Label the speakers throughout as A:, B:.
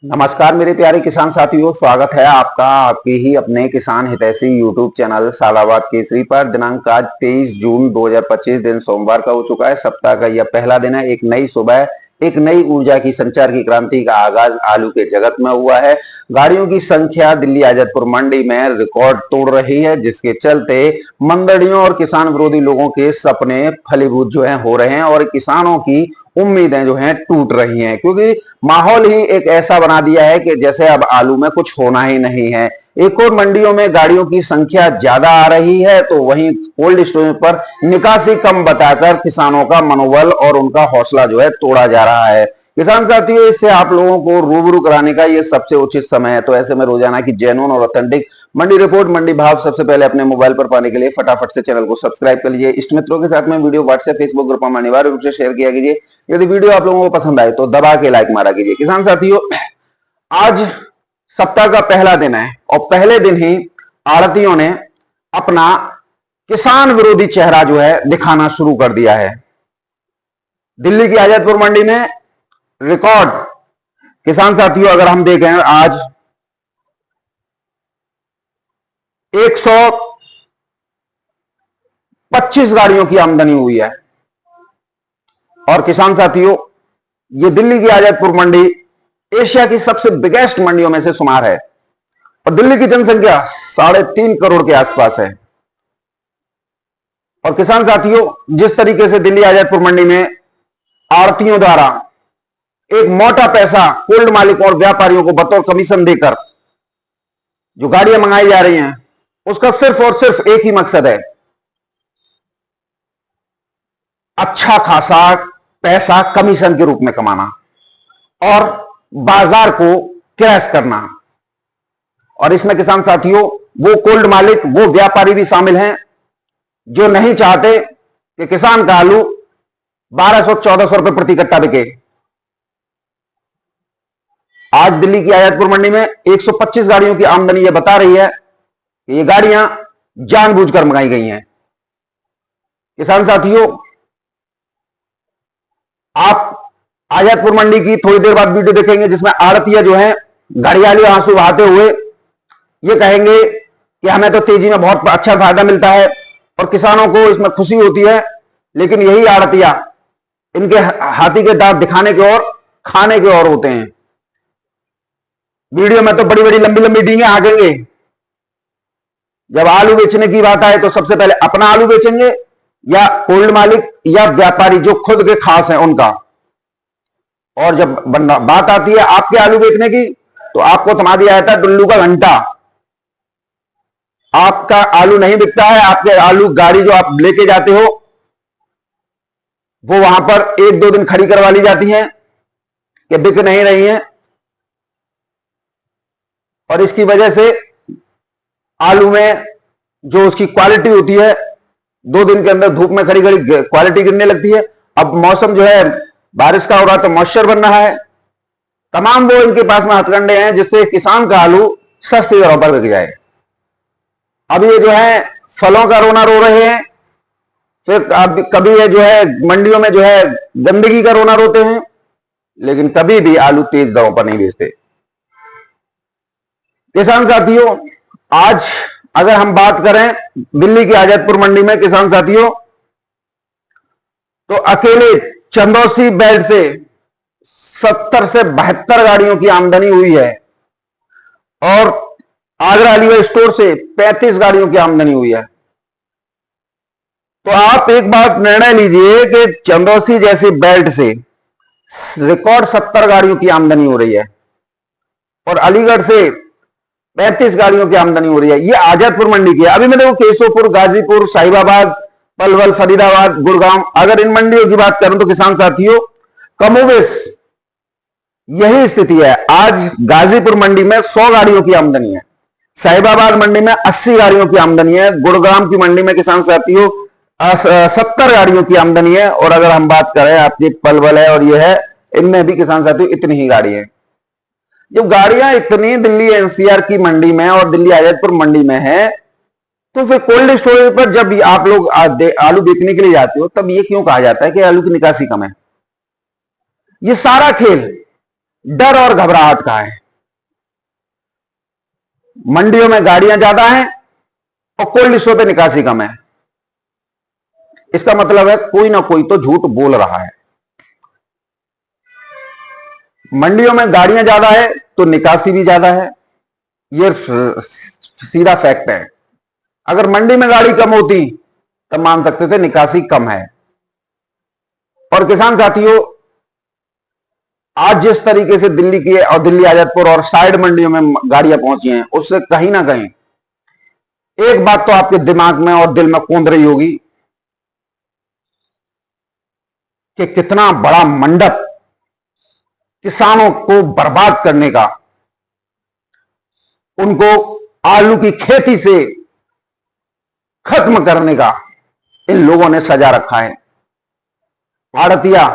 A: नमस्कार मेरे प्यारे किसान साथियों, स्वागत है आपका आपके ही अपने किसान हितैषी यूट्यूब चैनल सालाबाद केसरी पर। दिनांक आज 23 जून 2025 दिन सोमवार का हो चुका है। सप्ताह का यह पहला दिन है। एक नई सुबह, एक नई ऊर्जा की संचार की क्रांति का आगाज आलू के जगत में हुआ है। गाड़ियों की संख्या दिल्ली आजतपुर मंडी में रिकॉर्ड तोड़ रही है, जिसके चलते मंडड़ियों और किसान विरोधी लोगों के सपने फलीभूत जो है हो रहे हैं और किसानों की उम्मीदें जो हैं टूट रही हैं, क्योंकि माहौल ही एक ऐसा बना दिया है कि जैसे अब आलू में कुछ होना ही नहीं है। एक और मंडियों में गाड़ियों की संख्या ज्यादा आ रही है, तो वहीं कोल्ड स्टोरेज पर निकासी कम बताकर किसानों का मनोबल और उनका हौसला जो है तोड़ा जा रहा है। किसान साथियों, इससे आप लोगों को रूबरू कराने का ये सबसे उचित समय है। तो ऐसे में रोजाना की जेन्युइन और ऑथेंटिक मंडी रिपोर्ट, मंडी भाव सबसे पहले अपने मोबाइल पर पाने के लिए फटाफट से चैनल को सब्सक्राइब कर लीजिए। इष्ट मित्रों के साथ में वीडियो व्हाट्सएप फेसबुक ग्रुप में अनिवार्य रूप से शेयर किया कीजिए। यदि वीडियो आप लोगों को पसंद आए तो दबा के लाइक मारा कीजिए। किसान साथियों, आज सप्ताह का पहला दिन है और पहले दिन ही आड़तियों ने अपना किसान विरोधी चेहरा जो है दिखाना शुरू कर दिया है। दिल्ली की आजतपुर मंडी में रिकॉर्ड, किसान साथियों अगर हम देखें, आज 125 गाड़ियों की आमदनी हुई है। और किसान साथियों, ये दिल्ली की आजतपुर मंडी एशिया की सबसे बिगेस्ट मंडियों में से शुमार है और दिल्ली की जनसंख्या 3.5 करोड़ के आसपास है। और किसान साथियों, जिस तरीके से दिल्ली आजतपुर मंडी में आड़तियों द्वारा एक मोटा पैसा कोल्ड मालिकों और व्यापारियों को बतौर कमीशन देकर जो गाड़ियां मंगाई जा रही हैं, उसका सिर्फ और सिर्फ एक ही मकसद है, अच्छा खासा पैसा कमीशन के रूप में कमाना और बाजार को क्रैश करना। और इसमें किसान साथियों, वो कोल्ड मालिक, वो व्यापारी भी शामिल हैं जो नहीं चाहते कि किसान का आलू 1200-1400 रुपए प्रति कट्टा बिके। आज दिल्ली की आजतपुर मंडी में 125 गाड़ियों की आमदनी यह बता रही है कि ये गाड़ियां जानबूझकर मंगाई गई हैं। किसान साथियों, आप आजतपुर मंडी की थोड़ी देर बाद वीडियो देखेंगे जिसमें आड़तिया जो है घड़ियाली आंसू बहाते हुए ये कहेंगे कि हमें तो तेजी में बहुत अच्छा फायदा मिलता है और किसानों को इसमें खुशी होती है, लेकिन यही आड़तिया इनके हाथी के दांत दिखाने के और खाने के और होते हैं। वीडियो में तो बड़ी बड़ी लंबी लंबी डींगे हाँकेंगे, जब आलू बेचने की बात आए तो सबसे पहले अपना आलू बेचेंगे या कोल्ड मालिक या व्यापारी जो खुद के खास हैं उनका। और जब बात आती है आपके आलू बेचने की तो आपको थमा दिया जाता है डुल्लू का घंटा। आपका आलू नहीं बिकता है, आपके आलू गाड़ी जो आप लेके जाते हो वो वहां पर 1-2 दिन खड़ी करवा ली जाती है कि बिक नहीं रही है, और इसकी वजह से आलू में जो उसकी क्वालिटी होती है 2 दिन के अंदर धूप में खड़ी खड़ी क्वालिटी गिरने लगती है। अब मौसम जो है बारिश का हो रहा है तो मॉइस्चर बन रहा है। तमाम वो इनके पास में हथकंडे हैं जिससे किसान का आलू सस्ती दरों पर बिक जाए। अब ये जो है फलों का रोना रो रहे हैं, फिर कभी ये जो है मंडियों में जो है गंदगी का रोना रोते हैं, लेकिन कभी भी आलू तेज दरों पर नहीं बेचते। किसान साथियों, आज अगर हम बात करें दिल्ली की आजतपुर मंडी में, किसान साथियों, तो अकेले चंदौसी बेल्ट से 70 से 72 गाड़ियों की आमदनी हुई है और आगरा अलीगढ़ स्टोर से 35 गाड़ियों की आमदनी हुई है। तो आप एक बात निर्णय लीजिए कि चंदौसी जैसी बेल्ट से रिकॉर्ड 70 गाड़ियों की आमदनी हो रही है और अलीगढ़ से 35 गाड़ियों की आमदनी हो रही है। ये आजतपुर मंडी की है। अभी मैं देखो केशोपुर, गाजीपुर, साहिबाबाद, पलवल, फरीदाबाद, गुड़गांव, अगर इन मंडियों की बात करूं तो किसान साथियों कमोबेश यही स्थिति है। आज गाजीपुर मंडी में 100 गाड़ियों की आमदनी है, साहिबाबाद मंडी में 80 गाड़ियों की आमदनी है, गुड़गांव की मंडी में किसान साथियों 70 गाड़ियों की आमदनी है, और अगर हम बात करें आपकी पलवल है और ये है, इनमें भी किसान साथियों इतनी ही गाड़ी है। जब गाड़ियां इतनी दिल्ली एनसीआर की मंडी में और दिल्ली आजतपुर मंडी में है, तो फिर कोल्ड स्टोरेज पर जब आप लोग आलू बेचने के लिए जाते हो तब ये क्यों कहा जाता है कि आलू की निकासी कम है? ये सारा खेल डर और घबराहट का है। मंडियों में गाड़ियां ज्यादा हैं और कोल्ड स्टोर पे निकासी कम है। इसका मतलब है कोई ना कोई तो झूठ बोल रहा है। मंडियों में गाड़ियां ज्यादा है तो निकासी भी ज्यादा है, यह सीधा फैक्ट है। अगर मंडी में गाड़ी कम होती तब मान सकते थे निकासी कम है। और किसान साथियों, आज जिस तरीके से दिल्ली की और दिल्ली आजादपुर और साइड मंडियों में गाड़ियां पहुंची हैं, उससे कहीं ना कहीं एक बात तो आपके दिमाग में और दिल में कौंध रही होगी कि कितना बड़ा मंडप किसानों को बर्बाद करने का, उनको आलू की खेती से खत्म करने का इन लोगों ने सजा रखा है। आड़तिया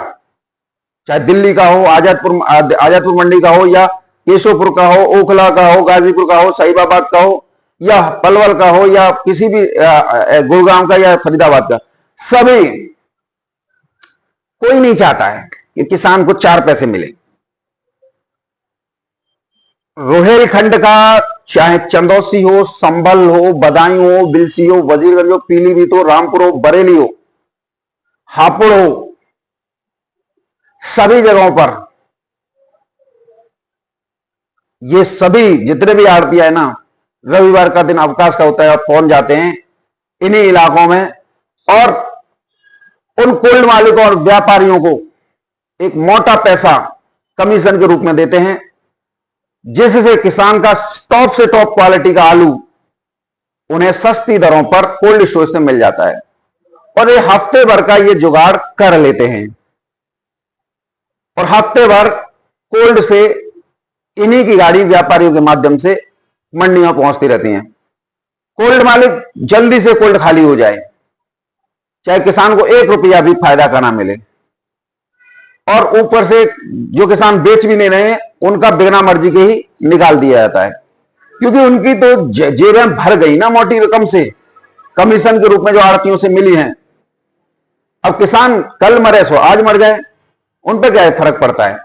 A: चाहे दिल्ली का हो, आजादपुर मंडी का हो, या केशवपुर का हो, ओखला का हो, गाजीपुर का हो, साहिबाबाद का हो, या पलवल का हो, या किसी भी गुड़गांव का या फरीदाबाद का, सभी कोई नहीं चाहता है कि किसान को 4 पैसे मिले। रोहेलखंड का चाहे चंदौसी हो, संभल हो, बदायूं हो, बिलसी हो, वजीरगंज हो, पीलीभीत हो, रामपुर हो, बरेली हो, हापुड़ हो, सभी जगहों पर ये सभी जितने भी आड़तियां है ना, रविवार का दिन अवकाश का होता है और पहुंच जाते हैं इन्हीं इलाकों में और उन कोल्ड मालिकों और व्यापारियों को एक मोटा पैसा कमीशन के रूप में देते हैं, जिससे किसान का टॉप से टॉप क्वालिटी का आलू उन्हें सस्ती दरों पर कोल्ड स्टोरेज से मिल जाता है और ये हफ्ते भर का ये जुगाड़ कर लेते हैं और हफ्ते भर कोल्ड से इन्हीं की गाड़ी व्यापारियों के माध्यम से मंडियों में पहुंचती रहती हैं। कोल्ड मालिक जल्दी से कोल्ड खाली हो जाए, चाहे किसान को 1 रुपया भी फायदा का ना मिले, और ऊपर से जो किसान बेच भी नहीं रहे हैं उनका बिना मर्जी के ही निकाल दिया जाता है, क्योंकि उनकी तो जेबें भर गई ना मोटी रकम से, कमीशन के रूप में जो आड़तियों से मिली हैं। अब किसान कल मरे सो आज मर जाए, उन पर क्या फर्क पड़ता है।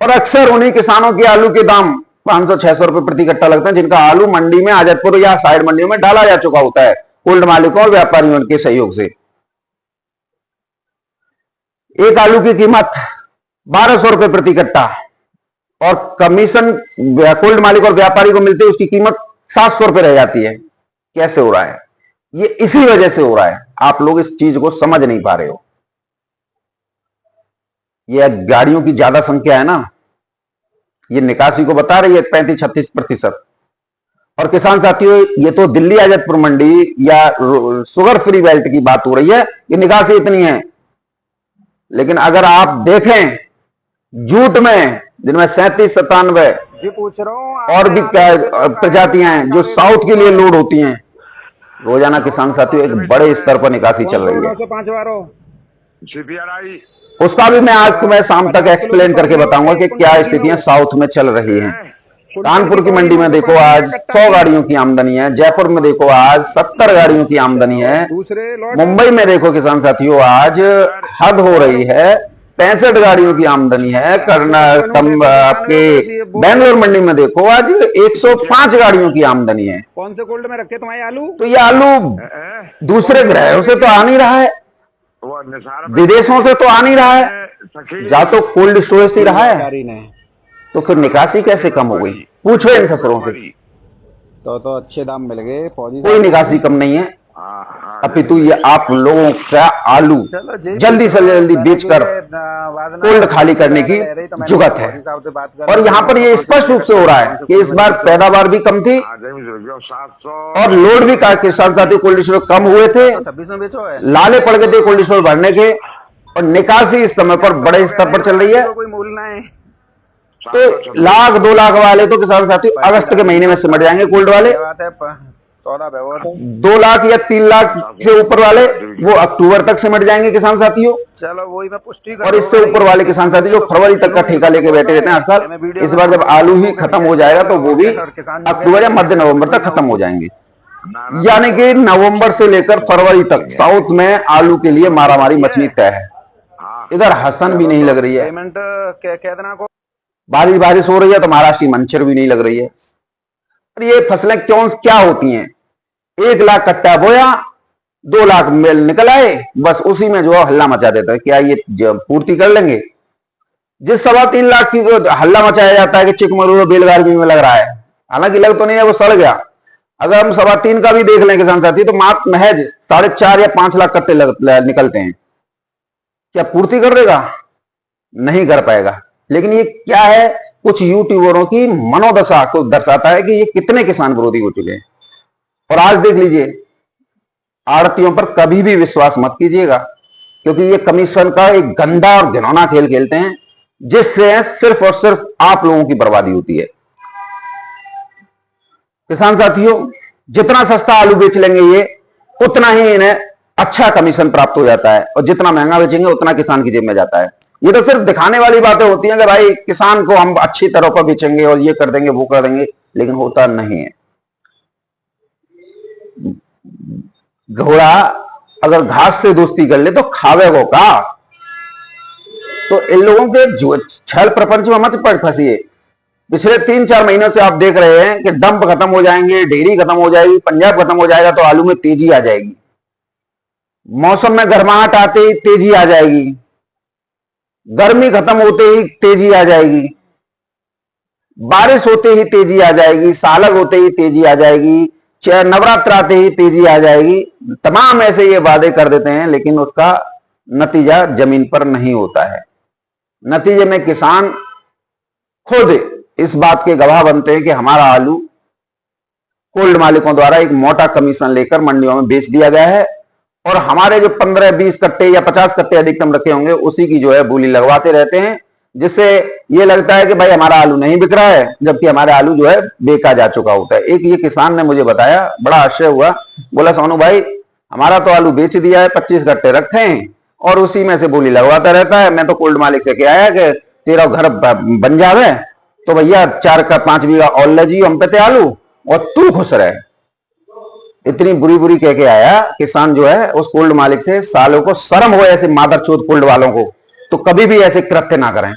A: और अक्सर उन्हीं किसानों के आलू के दाम 500-600 रुपए प्रति कट्टा लगते हैं, जिनका आलू मंडी में आजादपुर या साइड मंडियों में डाला जा चुका होता है कोल्ड मालिकों और व्यापारियों के सहयोग से। एक आलू की कीमत 1200 रुपए प्रति कट्टा और कमीशन कोल्ड मालिक और व्यापारी को मिलती है, उसकी कीमत 700 रुपए रह जाती है। कैसे हो रहा है? ये इसी वजह से हो रहा है। आप लोग इस चीज को समझ नहीं पा रहे हो। ये गाड़ियों की ज्यादा संख्या है ना, ये निकासी को बता रही है 35-36%। और किसान साथियों, ये तो दिल्ली आजादपुर मंडी या शुगर फ्री बेल्ट की बात हो रही है कि निकासी इतनी है, लेकिन अगर आप देखें जूट में जिनमें 37-97
B: पूछ रहा हूं
A: और भी प्रजातियां हैं जो साउथ के लिए लोड होती हैं, रोजाना किसान साथियों एक बड़े स्तर पर निकासी चल रही है।
B: 5 बार
A: उसका भी मैं आज तुम्हें शाम तक एक्सप्लेन करके बताऊंगा कि क्या स्थितियां साउथ में चल रही हैं। कानपुर की मंडी में देखो आज 100 गाड़ियों की आमदनी है, जयपुर में देखो आज 70 गाड़ियों की आमदनी है, मुंबई में देखो किसान साथियों आज हद हो रही है 65 गाड़ियों की आमदनी है, आपके बेंगलोर मंडी में देखो आज 105 गाड़ियों की आमदनी है।
B: कौन से कोल्ड में रखे तुम्हारे आलू?
A: तो ये आलू दूसरे ग्रहों से तो आ नहीं रहा है, विदेशों से तो आ नहीं रहा है, या तो कोल्ड स्टोरेज से रहा है, तो फिर निकासी कैसे कम हो गई? पूछो इन ससुरों से।
B: तो अच्छे दाम मिल गए,
A: कोई निकासी कम नहीं है। अपितु ये आप लोगों का आलू जल्दी से जल्दी बेचकर कोल्ड खाली करने की जुगत है। और यहाँ पर ये स्पष्ट रूप से हो रहा है कि इस बार पैदावार भी कम थी और लोड भी किसान साथी कोल्ड स्टोर कम हुए थे, लाले पड़ गए थे कोल्ड स्टोर भरने के, और निकासी इस समय पर बड़े स्तर पर चल रही है। तो 1-2 लाख वाले तो किसान साथी अगस्त के महीने में सिमट जाएंगे, कोल्ड वाले 2 लाख या 3 लाख से ऊपर वाले वो अक्टूबर तक सिमट जाएंगे किसान साथियों।
B: चलो वही मैं पुष्टि
A: और इससे ऊपर वाले किसान साथी जो फरवरी तक का ठेका लेके बैठे रहते हैं हर साल, इस बार जब आलू ही खत्म हो जाएगा तो वो भी अक्टूबर या मध्य नवंबर तक खत्म हो जाएंगे। यानी कि नवंबर से लेकर फरवरी तक साउथ में आलू के लिए मारामारी मचनी तय है। इधर हसन भी नहीं लग रही है।
B: पेमेंट कह देना को।
A: बारिश बारिश हो रही है तो महाराष्ट्र की मंचर भी नहीं लग रही है। और ये फसलें क्यों क्या होती हैं? 1 लाख कट्टा बोया, 2 लाख मेल निकल आए, बस उसी में जो है हल्ला मचा देता है। क्या ये पूर्ति कर लेंगे? जिस 3.25 लाख की हल्ला मचाया जाता है कि चिकमगलूर बेलगावी में लग रहा है, हालांकि लग तो नहीं है, वो सड़ गया। अगर हम 3.25 का भी देख लें किसान साथी, तो मात्र महज 4.5 या 5 लाख कट्टे निकलते हैं। क्या पूर्ति कर देगा? नहीं कर पाएगा। लेकिन ये क्या है, कुछ यूट्यूबरों की मनोदशा को दर्शाता है कि ये कितने किसान विरोधी हो चुके हैं। और आज देख लीजिए, आड़तियों पर कभी भी विश्वास मत कीजिएगा, क्योंकि ये कमीशन का एक गंदा और घिनौना खेल खेलते हैं, जिससे सिर्फ और सिर्फ आप लोगों की बर्बादी होती है। किसान साथियों, जितना सस्ता आलू बेच लेंगे ये, उतना ही इन्हें अच्छा कमीशन प्राप्त हो जाता है, और जितना महंगा बेचेंगे उतना किसान की जेब में जाता है। ये तो सिर्फ दिखाने वाली बातें होती हैं कि भाई किसान को हम अच्छी तरह पर बेचेंगे और ये कर देंगे वो कर देंगे, लेकिन होता नहीं है। घोड़ा अगर घास से दोस्ती कर ले तो खावेगो का। तो इन लोगों के छल प्रपंच में मत पड़ फंसिए। पिछले 3-4 महीनों से आप देख रहे हैं कि डंप खत्म हो जाएंगे, डेयरी खत्म हो जाएगी, पंजाब खत्म हो जाएगा तो आलू में तेजी आ जाएगी। मौसम में गर्माहट आते ही तेजी आ जाएगी, गर्मी खत्म होते ही तेजी आ जाएगी, बारिश होते ही तेजी आ जाएगी, सालग होते ही तेजी आ जाएगी, नवरात्र आते ही तेजी आ जाएगी। तमाम ऐसे ये वादे कर देते हैं, लेकिन उसका नतीजा जमीन पर नहीं होता है। नतीजे में किसान खुद इस बात के गवाह बनते हैं कि हमारा आलू कोल्ड मालिकों द्वारा एक मोटा कमीशन लेकर मंडियों में बेच दिया गया है, और हमारे जो 15-20 कट्टे या 50 कट्टे अधिकतम रखे होंगे उसी की जो है बोली लगवाते रहते हैं, जिससे ये लगता है कि भाई हमारा आलू नहीं बिक रहा है, जबकि हमारा आलू जो है बेचा जा चुका होता है। एक ये किसान ने मुझे बताया, बड़ा आश्चर्य हुआ, बोला सोनू भाई हमारा तो आलू बेच दिया है, 25 कट्टे रखे हैं और उसी में से बोली लगवाता रहता है। मैं तो कोल्ड मालिक से क्या आया कि तेरा घर बन जावे तो भैया 4-5 बीघा और ले जियो हम पे ते आलू, और तू खुश रहे। इतनी बुरी बुरी कह के आया किसान जो है उस कोल्ड मालिक से। सालों को शर्म हो ऐसे मादरचोद कोल्ड वालों को, तो कभी भी ऐसे कृत्य ना करें।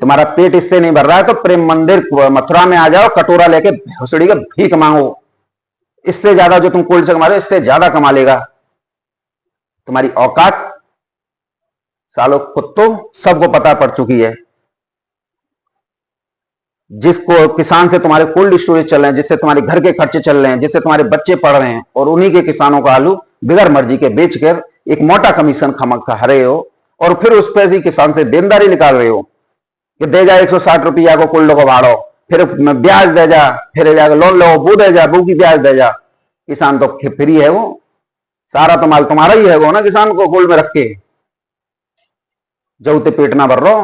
A: तुम्हारा पेट इससे नहीं भर रहा है तो प्रेम मंदिर मथुरा में आ जाओ, कटोरा लेके भुसड़ी के भीख मांगो। इससे ज्यादा जो तुम कोल्ड से कमा रहे हो, इससे ज्यादा कमा लेगा। तुम्हारी औकात सालों कुत्तों सबको पता पड़ चुकी है। जिसको किसान से तुम्हारे कोल्ड स्टोरेज चल रहे हैं, जिससे तुम्हारे घर के खर्चे चल रहे हैं, जिससे तुम्हारे बच्चे पढ़ रहे हैं, और उन्हीं के किसानों का आलू बिगर मर्जी के बेचकर एक मोटा कमीशन खा रहे हो, और फिर उस पर ही किसान से देनदारी निकाल रहे हो कि दे जा 160 रुपया को कोल्ड को भाड़ो, फिर ब्याज दे जा, फिर जाकर लोन लो, वो दे जा, वो की ब्याज दे जा। किसान तो फ्री है, वो सारा तो माल तुम्हारा ही है वो ना, किसान को कोल्ड में रख के। जब उते पेट ना भर रहो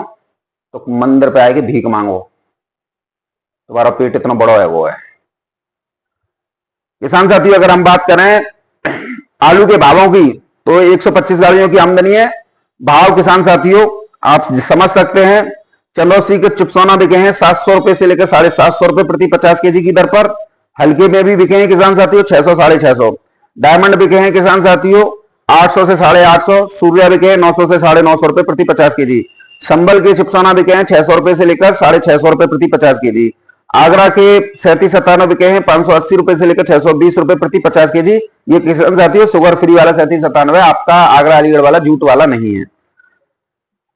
A: तो मंदिर पे आएगी भीख मांगो, तुम्हारा पेट इतना बड़ा है वो है। किसान साथियों, अगर हम बात करें आलू के भावों की, तो 125 गाड़ियों की आमदनी है। भाव किसान साथियों आप समझ सकते हैं। चंदौसी के चिपसोना बिके हैं 700 रुपए से लेकर 750 रुपए प्रति 50 केजी की दर पर। हल्के में भी बिके हैं किसान साथियों 600-650। डायमंड बिके हैं किसान साथियों 800 से 850। सूर्या बिके हैं 900 से 950 रुपए प्रति 50 केजी। संबल के चिपसोना बिके हैं 600 रुपए से लेकर 650 रुपए प्रति 50 केजी। आगरा के 37-97 बिके हैं 580 रुपए से लेकर 620 रुपए प्रति 50 केजी। ये किसान साथियों शुगर फ्री वाला 37-97 आपका आगरा अलीगढ़ वाला जूट वाला नहीं है।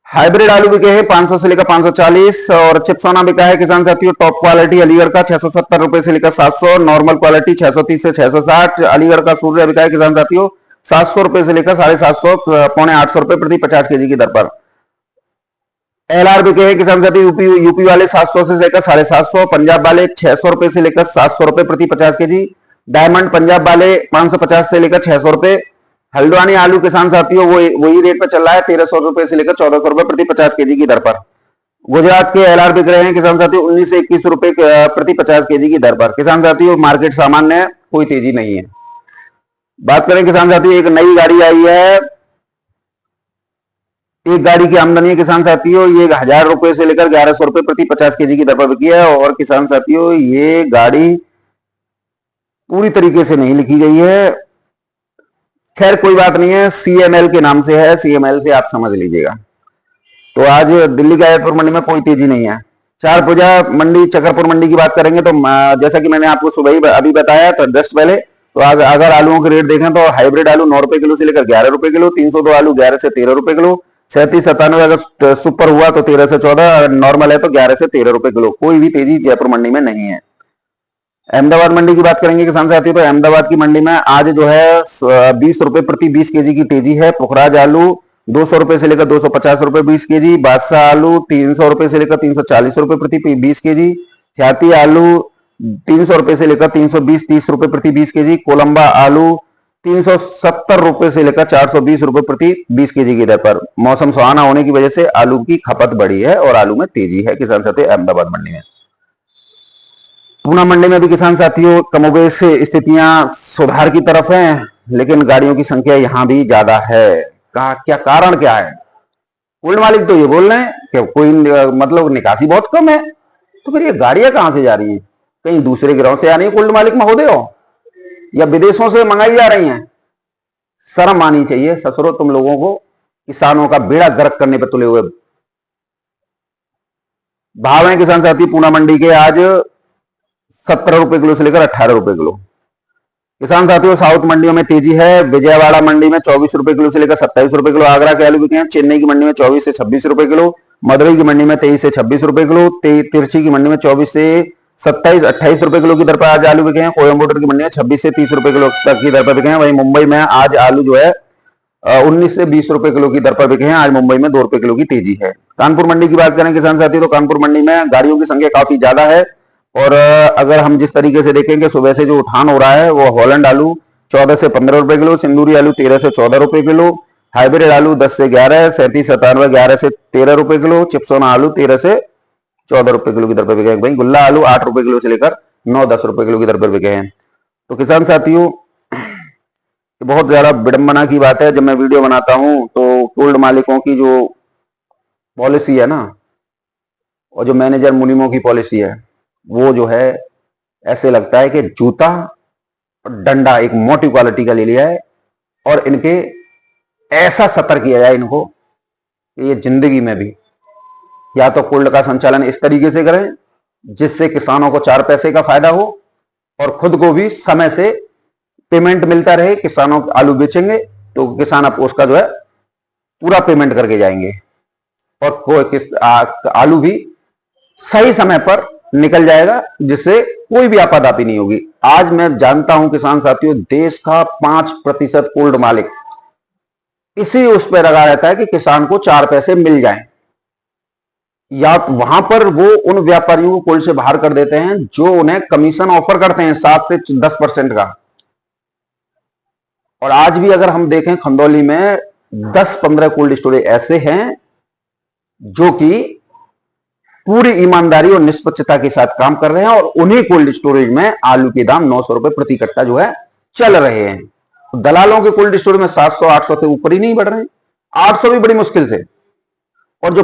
A: हाइब्रिड आलू बिके हैं 500 से लेकर 540। और चिपसोना बिका है किसान साथियों टॉप क्वालिटी अलीगढ़ का 670 रुपए से लेकर 700। नॉर्मल क्वालिटी 630 से 660। अलीगढ़ का सूर्य बिका है किसान साथियों 700 रुपए से लेकर 750 पौने 800 रुपए प्रति 50 केजी की दर पर। एलआर बिके हैं किसान साथी यूपी वाले 700 से लेकर 750। पंजाब वाले 600 रुपए से लेकर 700 रुपए प्रति 50 केजी। डायमंड पंजाब वाले 550 से लेकर 600 रुपए। हल्द्वानी आलू किसान साथियों वही रेट पर चल रहा है 1300 रुपए से लेकर 1400 रुपए प्रति 50 केजी की दर पर। गुजरात के एलआर बिक रहे हैं किसान साथियों 19 से 21 रुपए प्रति 50 केजी की दर पर। किसान साथियों मार्केट सामान्य है, कोई तेजी नहीं है। बात करें किसान साथियों, एक नई गाड़ी आई है। एक गाड़ी की आमदनी है किसान साथियों, ये 1000 रुपए से लेकर 1100 रुपए प्रति 50 केजी की दर पर बिकी है। और किसान साथियों ये गाड़ी पूरी तरीके से नहीं लिखी गई है, खैर कोई बात नहीं है, CML के नाम से है, CML से आप समझ लीजिएगा। तो आज दिल्ली का एयरपोर्ट मंडी में कोई तेजी नहीं है। चार पूजा मंडी, चकरपुर मंडी की बात करेंगे तो जैसा कि मैंने आपको सुबह ही अभी बताया था जस्ट पहले, तो अगर आलूओं के रेट देखें तो हाइब्रिड आलू 9 रुपए किलो से लेकर 11 रुपए किलो, 302 आलू 11 से 13 रुपए किलो, 3797 अगर सुपर हुआ तो 13 से 14, नॉर्मल है तो 11 से 13 रुपए किलो। कोई भी तेजी जयपुर मंडी में नहीं है। अहमदाबाद मंडी की बात करेंगे किसान साथियों, तो अहमदाबाद की मंडी में आज जो है 20 रुपए प्रति 20 केजी की तेजी है। पुखराज आलू 200 रुपए से लेकर 250 रुपए 20 केजी, बादशाह आलू 300 रुपए से लेकर 340 रुपए प्रति 20 केजी, ख्याति आलू 300 रुपए से लेकर 320-30 रुपए प्रति 20 केजी, कोलंबा आलू 370 रुपए से लेकर 420 रुपए प्रति 20 केजी की दर पर। मौसम सुहाना होने की वजह से आलू की खपत बढ़ी है और आलू में तेजी है किसान साथियों अहमदाबाद मंडी में। पूना मंडी में भी किसान साथियों कमोबेश स्थितियां सुधार की तरफ हैं, लेकिन गाड़ियों की संख्या यहां भी ज्यादा है। क्या कारण क्या है? कोल्ड मालिक तो ये बोल रहे हैं कि कोई मतलब निकासी बहुत कम है, तो फिर ये गाड़ियां कहां से जा रही हैं? कहीं दूसरे गिरोह से आ रही है कोल्ड मालिक महोदय हो, या विदेशों से मंगाई जा रही हैं? शर्म आनी चाहिए ससुरो तुम लोगों को, किसानों का बेड़ा गर्क करने पर तुले हुए। भाव है किसान साथी पूना मंडी के आज 17 रुपए किलो से लेकर 18 रुपए किलो। किसान साथियों साउथ मंडियों में तेजी है। विजयवाड़ा मंडी में 24 रुपए किलो से लेकर 27 रुपए किलो आगरा के आलू बिके हैं। चेन्नई की मंडी में 24 से 26 रुपए किलो, मदुरई की मंडी में 23 से 26 रुपए किलो, तिरछी की मंडी में 24 से 27-28 रुपए किलो की दर पर आज आलू बिके हैं। कोयम्बटूर की मंडी में 26 से 30 रुपए किलो तक की दर पर बिके हैं। वहीं मुंबई में आज आलू जो है 19 से 20 रुपए किलो की दर पर बिके हैं। आज मुंबई में 2 रुपए किलो की तेजी है। कानपुर मंडी की बात करें किसान साथी, तो कानपुर मंडी में गाड़ियों की संख्या काफी ज्यादा है, और अगर हम जिस तरीके से देखेंगे सुबह से जो उठान हो रहा है वो हॉलैंड आलू 14 से 15 रुपए किलो, सिंदूरी आलू 13 से 14 रुपए किलो, हाइब्रिड आलू 10 से 11, 3797 11 से 13 रुपए किलो, चिप्सोना आलू 13 से 14 रुपए किलो की दर पर बिके हैं। वहीं गुल्ला आलू 8 रुपए किलो से लेकर 9-10 रुपए किलो की दर पर बिके हैं। तो किसान साथियों बहुत ज्यादा विडंबना की बात है, जब मैं वीडियो बनाता हूं तो कोल्ड मालिकों की जो पॉलिसी है ना, और जो मैनेजर मुनीमों की पॉलिसी है, वो जो है ऐसे लगता है कि जूता और डंडा एक मोटी क्वालिटी का ले लिया है, और इनके ऐसा सतर्क किया जाए इनको कि ये जिंदगी में भी या तो कोल्ड का संचालन इस तरीके से करें जिससे किसानों को 4 पैसे का फायदा हो और खुद को भी समय से पेमेंट मिलता रहे। किसानों आलू बेचेंगे तो किसान अब उसका जो है पूरा पेमेंट करके जाएंगे, और आलू भी सही समय पर निकल जाएगा जिससे कोई भी आपादापी नहीं होगी। आज मैं जानता हूं किसान साथियों देश का 5% कोल्ड मालिक इसी उस पर लगा रहता है कि किसान को 4 पैसे मिल जाएं, या वहां पर वो उन व्यापारियों को कोल्ड से बाहर कर देते हैं जो उन्हें कमीशन ऑफर करते हैं 7 से 10% का। और आज भी अगर हम देखें खंदौली में 10-15 कोल्ड स्टोरेज ऐसे हैं जो कि पूरी ईमानदारी और निष्पक्षता के साथ काम कर रहे हैं, और उन्हीं कोल्ड स्टोरेज में आलू के दाम 900 रुपए प्रति कट्टा जो है चल रहे हैं। दलालों के कोल्ड स्टोरेज में 700-800 से ऊपर ही नहीं बढ़ रहे हैं, 800 भी बड़ी मुश्किल से, और जो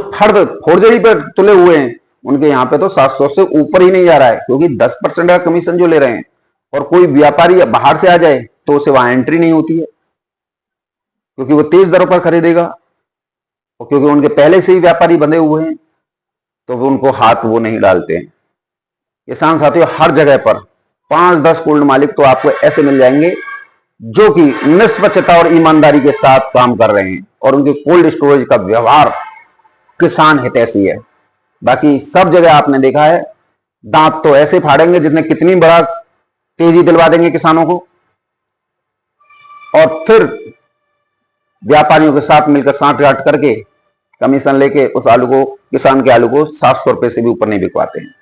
A: फोर्जरी पर तुले हुए हैं उनके यहां पे तो 700 से ऊपर ही नहीं जा रहा है, क्योंकि 10% का कमीशन जो ले रहे हैं, और कोई व्यापारी बाहर से आ जाए तो उसे वहां एंट्री नहीं होती है, क्योंकि वो तेज दरों पर खरीदेगा, और क्योंकि उनके पहले से ही व्यापारी बंधे हुए हैं तो वो उनको हाथ वो नहीं डालते हैं। किसान साथियों हर जगह पर 5-10 कोल्ड मालिक तो आपको ऐसे मिल जाएंगे जो कि निष्पक्षता और ईमानदारी के साथ काम कर रहे हैं, और उनके कोल्ड स्टोरेज का व्यवहार किसान हितैषी है। बाकी सब जगह आपने देखा है दांत तो ऐसे फाड़ेंगे जितने कितनी बड़ा तेजी दिलवा देंगे किसानों को, और फिर व्यापारियों के साथ मिलकर सांठ-गांठ करके कमीशन लेके उस आलू को, किसान के आलू को 700 रुपए से भी ऊपर नहीं बिकवाते हैं।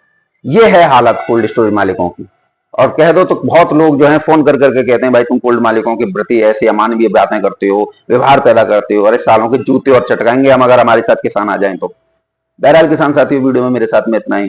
A: यह है हालत कोल्ड स्टोरेज मालिकों की। और कह दो तो बहुत लोग जो है फोन कर करके कहते हैं भाई तुम कोल्ड मालिकों के प्रति ऐसी अमानवीय बातें करते हो, व्यवहार पैदा करते हो, अरे सालों के जूते और चटकाएंगे हम अगर हमारे साथ किसान आ जाएं तो। बहरहाल किसान साथियों वीडियो में मेरे साथ में इतना ही।